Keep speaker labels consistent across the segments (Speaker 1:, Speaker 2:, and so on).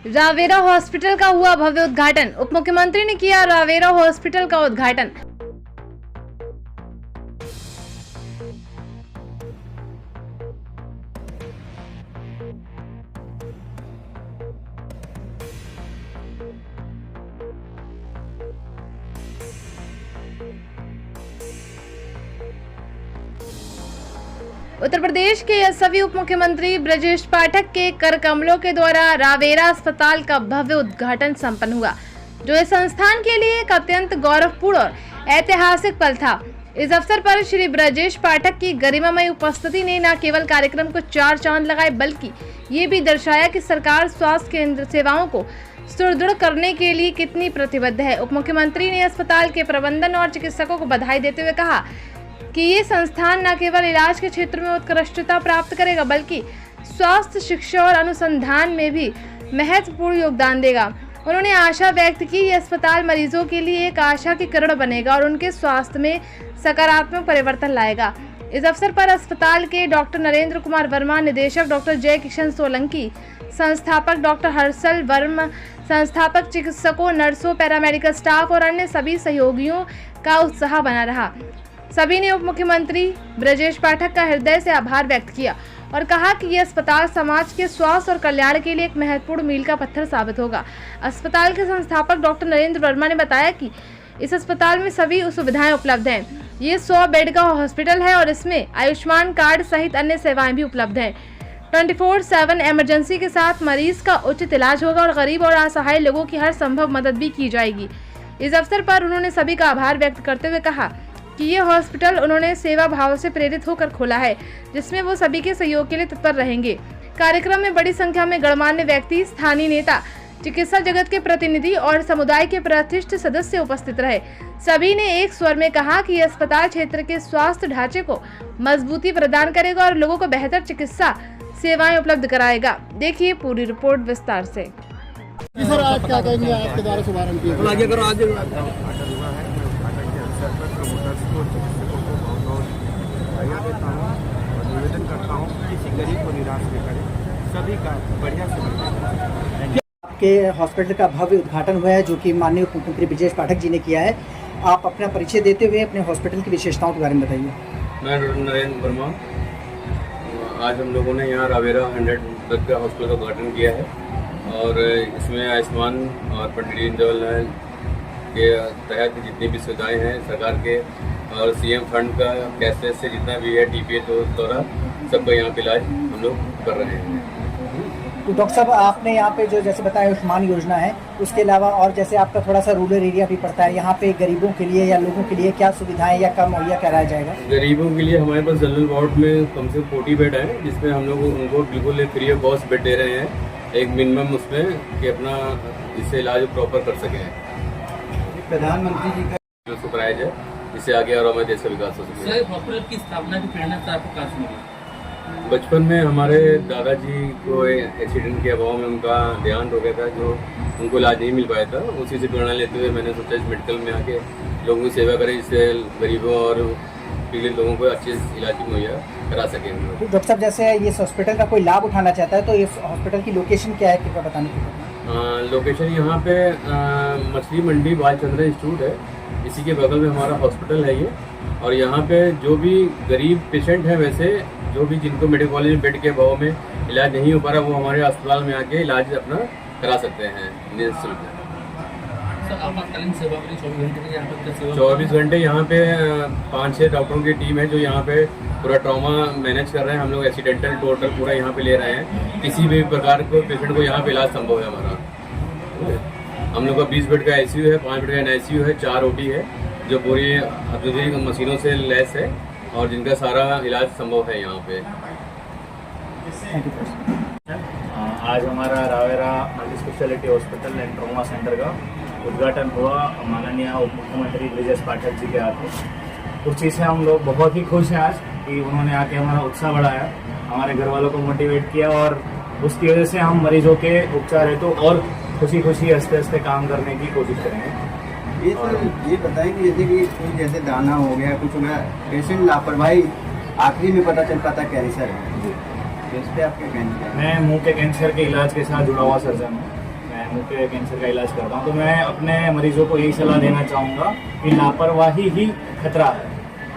Speaker 1: Raver hospital का हुआ भव्य उद्घाटन। उप मुख्यमंत्री ने किया रावेरा हॉस्पिटल का उद्घाटन। उत्तर प्रदेश के यशस्वी उप मुख्यमंत्री ब्रजेश पाठक के कर कमलों के द्वारा रावेरा अस्पताल का भव्य उद्घाटन संपन्न हुआ, जो इस संस्थान के लिए एक अत्यंत गौरवपूर्ण और ऐतिहासिक पल था। इस अवसर पर श्री ब्रजेश पाठक की गरिमामय उपस्थिति ने न केवल कार्यक्रम को चार चांद लगाए, बल्कि ये भी दर्शाया कि सरकार स्वास्थ्य केंद्र सेवाओं को सुदृढ़ करने के लिए कितनी प्रतिबद्ध है। उप मुख्यमंत्री ने अस्पताल के प्रबंधन और चिकित्सकों को बधाई देते हुए कहा कि ये संस्थान न केवल इलाज के क्षेत्र में उत्कृष्टता प्राप्त करेगा, बल्कि स्वास्थ्य, शिक्षा और अनुसंधान में भी महत्वपूर्ण योगदान देगा। उन्होंने आशा व्यक्त की ये अस्पताल मरीजों के लिए एक आशा की किरण बनेगा और उनके स्वास्थ्य में सकारात्मक परिवर्तन लाएगा। इस अवसर पर अस्पताल के डॉक्टर नरेंद्र कुमार वर्मा, निदेशक डॉक्टर जय किशन सोलंकी, संस्थापक डॉक्टर हर्षल वर्मा, संस्थापक चिकित्सकों, नर्सों, पैरामेडिकल स्टाफ और अन्य सभी सहयोगियों का उत्साह बना रहा। सभी ने उप मुख्यमंत्री ब्रजेश पाठक का हृदय से आभार व्यक्त किया और कहा कि यह अस्पताल समाज के स्वास्थ्य और कल्याण के लिए एक महत्वपूर्ण मील का पत्थर साबित होगा। अस्पताल के संस्थापक डॉक्टर नरेंद्र वर्मा ने बताया कि इस अस्पताल में सभी सुविधाएं उपलब्ध हैं। ये 100 बेड का हॉस्पिटल है और इसमें आयुष्मान कार्ड सहित अन्य सेवाएं भी उपलब्ध हैं। 24/7 इमरजेंसी के साथ मरीज का उचित इलाज होगा और गरीब और असहाय लोगों की हर संभव मदद भी की जाएगी। इस अवसर पर उन्होंने सभी का आभार व्यक्त करते हुए कहा कि ये हॉस्पिटल उन्होंने सेवा भाव से प्रेरित होकर खोला है, जिसमें वो सभी के सहयोग के लिए तत्पर रहेंगे। कार्यक्रम में बड़ी संख्या में गणमान्य व्यक्ति, स्थानीय नेता, चिकित्सा जगत के प्रतिनिधि और समुदाय के प्रतिष्ठित सदस्य उपस्थित रहे। सभी ने एक स्वर में कहा कि यह अस्पताल क्षेत्र के स्वास्थ्य ढांचे को मजबूती प्रदान करेगा और लोगों को बेहतर चिकित्सा सेवाएं उपलब्ध कराएगा। देखिए पूरी रिपोर्ट विस्तार से।
Speaker 2: सर, आज क्या कहेंगे? आपके द्वारा शुभारंभ किया
Speaker 3: निवेदन करता हूँ किसी गरीब को निराश न करें, सभी का बढ़िया से बढ़िया।
Speaker 4: आपके हॉस्पिटल का भव्य उद्घाटन हुआ है, जो कि माननीय उप मुख्यमंत्री ब्रजेश पाठक जी ने किया है। आप अपना परिचय देते हुए अपने हॉस्पिटल की विशेषताओं के बारे में बताइए।
Speaker 5: मैं नरेंद्र वर्मा। आज हम लोगों ने यहाँ रावेरा 100 बेड का हॉस्पिटल का उद्घाटन किया है और इसमें आयुष्मान और पंडित दीनदयाल के तहत जितनी भी सुविधाएँ हैं सरकार के और सीएम फंड का कैशलेस से जितना भी है टीपीए तो द्वारा सबका यहाँ पे इलाज हम लोग कर रहे हैं।
Speaker 4: तो डॉक्टर साहब, आपने यहाँ पे जो जैसे बताया आयुष्मान योजना है, उसके अलावा और जैसे आपका थोड़ा सा रूरल एरिया भी पड़ता है, यहाँ पे गरीबों के लिए या लोगों के लिए क्या सुविधाएं या कम मुहैया कराया जाएगा?
Speaker 5: गरीबों के लिए हमारे पास जनरल वार्ड में कम से कम 40 बेड हैं, जिसमें हम लोग उनको बिल्कुल फ्री ऑफ कॉस्ट बेड दे रहे हैं, एक मिनिमम उसमें कि अपना जिससे इलाज प्रॉपर कर सकें।
Speaker 3: प्रधानमंत्री जी का
Speaker 5: उसको कराया जाए, इससे आगे और हमारे देश का विकास हो सके।
Speaker 6: हॉस्पिटल की स्थापना की प्रेरणा से आपको कहाँ से मिली?
Speaker 5: बचपन में हमारे दादाजी को एक्सीडेंट के अभाव में उनका देहांत हो गया था, जो उनको इलाज नहीं मिल पाया था। उसी से प्रेरणा लेते हुए मैंने सोचा इस मेडिकल में आके लोगों की सेवा करें, जिससे गरीबों और पीड़ित लोगों को अच्छे इलाज मुहैया करा सकें।
Speaker 4: तो डॉक्टर साहब, जैसे ये हॉस्पिटल का कोई लाभ उठाना चाहता है तो इस हॉस्पिटल की लोकेशन क्या है, कृपया बताने की।
Speaker 5: लोकेशन यहाँ पे मछली मंडी बालचंद्र इंस्टीट्यूट है, इसी के बगल में हमारा हॉस्पिटल है ये। और यहाँ पे जो भी गरीब पेशेंट हैं, वैसे जो भी जिनको मेडिकल कॉलेज में बेड के अभाव में इलाज नहीं हो पा रहा, वो हमारे अस्पताल में आके इलाज अपना करा सकते हैं निःशुल्क। 24 घंटे यहाँ पे 5-6 डॉक्टरों की टीम है जो यहाँ पे पूरा ट्रॉमा मैनेज कर रहे हैं। हम लोग एक्सीडेंटल टोटल पूरा यहाँ पे ले रहे हैं, किसी भी प्रकार को पेशेंट को यहाँ पे इलाज संभव है हमारा। हम लोग का 20 बेड का आईसीयू है, 5 बेड का एनआईसीयू है, 4 ओटी है, जो पूरी आधुनिक मशीनों से लैस है और जिनका सारा इलाज संभव है यहाँ पे।
Speaker 7: आज हमारा रावेरा multi speciality hospital and trauma centre का उद्घाटन हुआ माननीय उप मुख्यमंत्री ब्रजेश पाठक जी के हाथों। उस चीज़ से हम लोग बहुत ही खुश हैं आज कि उन्होंने आके हमारा उत्साह बढ़ाया, हमारे घर वालों को मोटिवेट किया और उसकी वजह से हम मरीजों के उपचार हेतु और खुशी खुशी हंसते हंसते काम करने की कोशिश करेंगे।
Speaker 3: ये सर ये बताएं कि जैसे दाना हो गया, कुछ हो गया, पेशेंट लापरवाही आखिरी में पता चल पाता कैंसर है, तो इस पर आप क्या कहना?
Speaker 7: मैं मुंह के कैंसर के इलाज के साथ जुड़ा हुआ सर्जन हूँ मुंह के कैंसर का इलाज करता हूँ, तो मैं अपने मरीजों को यही सलाह देना चाहूँगा कि लापरवाही ही खतरा है।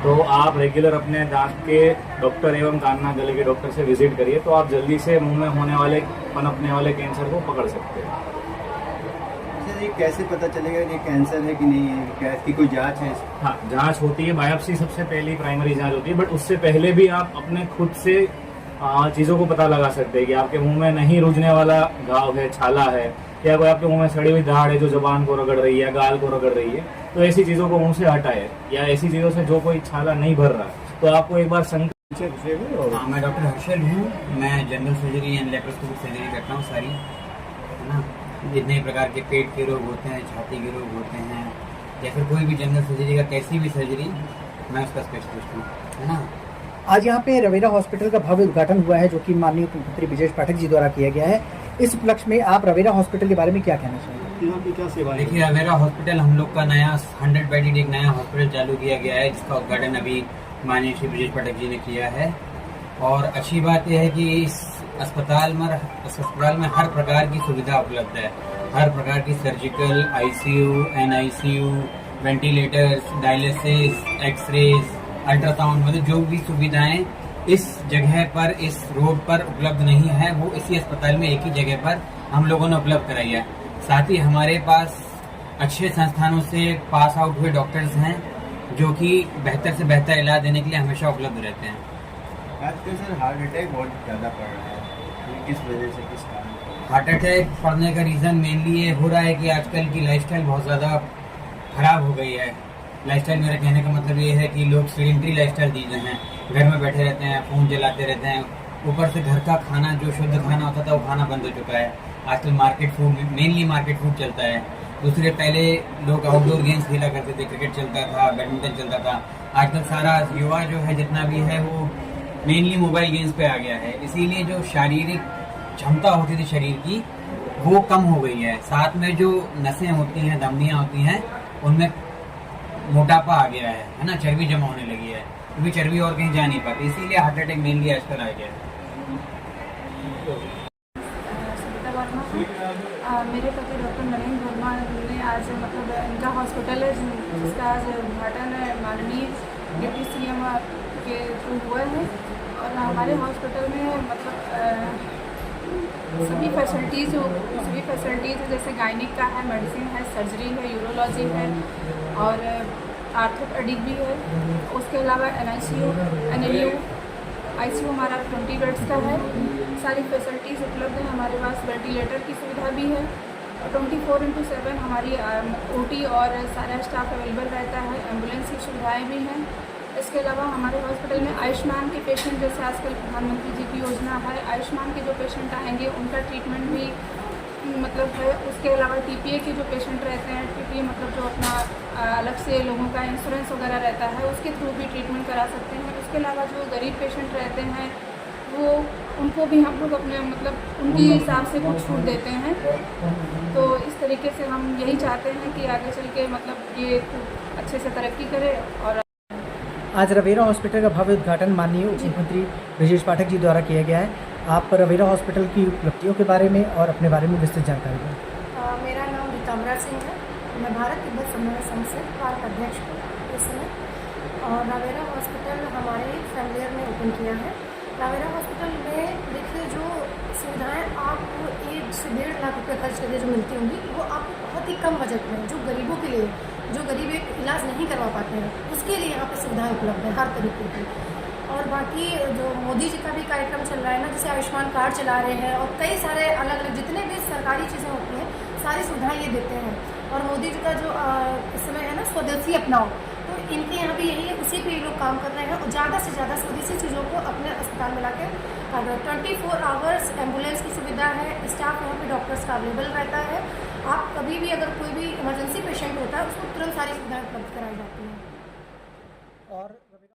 Speaker 7: तो आप रेगुलर अपने दांत के डॉक्टर एवं कान नाक गले के डॉक्टर से विजिट करिए, तो आप जल्दी से मुंह में होने वाले पनपने वाले कैंसर को पकड़ सकते हैं।
Speaker 3: अच्छा, ये कैसे पता चलेगा कि कैंसर है कि नहीं है? क्या इसकी कोई जांच है?
Speaker 7: हाँ, जांच होती है, बायोप्सी सबसे पहली प्राइमरी जांच होती है, बट उससे पहले भी आप अपने खुद से चीज़ों को पता लगा सकते हैं कि आपके मुंह में नहीं रूजने वाला घाव है, छाला है, या कोई आपके मुंह में सड़ी हुई दाढ़ है जो जबान को रगड़ रही है, गाल को रगड़ रही है। तो ऐसी चीज़ों को मुंह से हटाए, या ऐसी चीज़ों से जो कोई छाला नहीं भर रहा है तो आपको एक बार
Speaker 3: हाँ, मैं डॉक्टर हर्षल हूँ। मैं general surgery and laparoscopic surgery करता हूँ सारी, है ना। जितने प्रकार के पेट के रोग होते हैं, छाती के रोग होते हैं, या फिर कोई भी जनरल सर्जरी का कैसी भी सर्जरी, मैं उसका स्पेशलिस्ट हूँ, है ना।
Speaker 4: आज यहाँ पे रवेरा हॉस्पिटल का भव्य उद्घाटन हुआ है, जो कि माननीय मुख्यमंत्री ब्रजेश पाठक जी द्वारा किया गया है। इस उपलक्ष्य में आप रवेरा हॉस्पिटल के बारे में क्या कहना चाहेंगे?
Speaker 2: यहाँ पे क्या सेवा है?
Speaker 3: देखिए, रवेरा हॉस्पिटल हम लोग का नया 100 बेडेड एक नया हॉस्पिटल चालू किया गया है, जिसका उद्घाटन अभी माननीय श्री ब्रजेश पाठक जी ने किया है। और अच्छी बात यह है कि इस अस्पताल में हर प्रकार की सुविधा उपलब्ध है। हर प्रकार की surgical, ICU, NICU, ventilators, dialysis, X rays, ultrasound, मतलब जो भी सुविधाएं इस जगह पर, इस रोड पर उपलब्ध नहीं है, वो इसी अस्पताल में एक ही जगह पर हम लोगों ने उपलब्ध कराई है। साथ ही हमारे पास अच्छे संस्थानों से पास आउट हुए डॉक्टर्स हैं, जो कि बेहतर से बेहतर इलाज देने के लिए हमेशा उपलब्ध रहते हैं। आजकल सर हार्ट अटैक बहुत ज़्यादा पड़ रहा है, किस वजह से, किस कारण? हार्ट अटैक पड़ने का रीज़न मेनली ये हो रहा है कि आजकल की लाइफस्टाइल बहुत ज़्यादा खराब हो गई है। लाइफस्टाइल मेरा कहने का मतलब ये है कि लोग सेडेंटरी लाइफस्टाइल जी रहे हैं, घर में बैठे रहते हैं, फ़ोन चलाते रहते हैं। ऊपर से घर का खाना, जो शुद्ध खाना होता था, वो खाना बंद हो चुका है। आजकल market food, mainly market food चलता है। दूसरे पहले लोग आउटडोर गेम्स खेला करते थे, क्रिकेट चलता था, बैडमिंटन चलता था। आजकल सारा युवा जो है, जितना भी है, वो मेनली मोबाइल गेम्स पे आ गया है। इसीलिए जो शारीरिक क्षमता होती थी शरीर की, वो कम हो गई है। साथ में जो नसें होती हैं, धमनियाँ होती हैं, उनमें मोटापा आ गया है ना, चर्बी जमा होने लगी है, क्योंकि चर्बी और कहीं जा नहीं पाती, इसीलिए हार्ट अटैक मेनली आजकल आ गया है।
Speaker 8: मेरे पति डॉक्टर नरेंद्र वर्मा ने आज मतलब इनका हॉस्पिटल है जिसका आज उद्घाटन माननीय डिप्टी सीएम के थ्रू हुआ है। और हमारे हॉस्पिटल में मतलब सभी फैसिलिटीज़ जैसे गायनिक का है, मेडिसिन है, सर्जरी है, यूरोलॉजी है और आर्थोपेडिक भी है। उसके अलावा NICU, NLU, ICU हमारा 20 बेड्स का है। सारी फैसिलिटीज़ उपलब्ध है हमारे पास। वेंटिलेटर की सुविधा भी है। 24/7 हमारी OT और सारा स्टाफ अवेलेबल रहता है। एम्बुलेंस की सुविधाएँ भी हैं। इसके अलावा हमारे हॉस्पिटल में आयुष्मान के पेशेंट, जैसे आजकल प्रधानमंत्री जी की योजना है, आयुष्मान के जो पेशेंट आएंगे उनका ट्रीटमेंट भी मतलब है। उसके अलावा TPA के जो पेशेंट रहते हैं, TPA मतलब जो अपना अलग से लोगों का इंश्योरेंस वगैरह रहता है, उसके थ्रू भी ट्रीटमेंट करा सकते हैं। उसके अलावा जो गरीब पेशेंट रहते हैं, वो उनको भी हम लोग अपने मतलब उनके हिसाब से कुछ छूट देते हैं। तो इस तरीके से हम यही चाहते हैं कि आगे चल के मतलब ये अच्छे से तरक्की करे। और
Speaker 4: आज रवेरा हॉस्पिटल का भव्य उद्घाटन माननीय मुख्यमंत्री ब्रजेश पाठक जी द्वारा किया गया है। आप रवेरा हॉस्पिटल की उपलब्धियों के बारे में और अपने बारे में विस्तृत जानकारी दें।
Speaker 9: मेरा नाम रीताम्बरा सिंह है। मैं भारत तिब्बत समन्वय संघ से पार्क अध्यक्ष हूँ इस समय। और रवेरा हॉस्पिटल हमारे फैमिलियर ने ओपन किया है। रवेरा हॉस्पिटल में देखिए जो सुविधाएं आपको 1 से 1.5 लाख रुपये खर्च करके जो मिलती होंगी, वो आपको बहुत ही कम बजट में, जो गरीबों के लिए, जो गरीब एक इलाज नहीं करवा पाते हैं, उसके लिए यहाँ पे सुविधाएं उपलब्ध है हर तरीके की। और बाकी जो मोदी जी का भी कार्यक्रम चल रहा है ना, जैसे आयुष्मान कार्ड चला रहे हैं और कई सारे अलग अलग जितने भी सरकारी चीज़ें होती हैं, सारी सुविधाएं ये देते हैं। और मोदी जी का जो इस समय है ना, स्वदेशी अपनाओ, तो इनके यहाँ भी यही है, उसी पे ये लोग काम कर रहे हैं। और ज़्यादा से ज़्यादा स्वदेशी चीज़ों को अपने अस्पताल में लाके 24 आवर्स एम्बुलेंस की सुविधा है। स्टाफ यहाँ पे डॉक्टर्स का अवेलेबल रहता है। आप कभी भी अगर कोई भी इमरजेंसी पेशेंट होता है, उसको तुरंत सारी सुविधाएं उपलब्ध कराई जाती हैं।
Speaker 4: और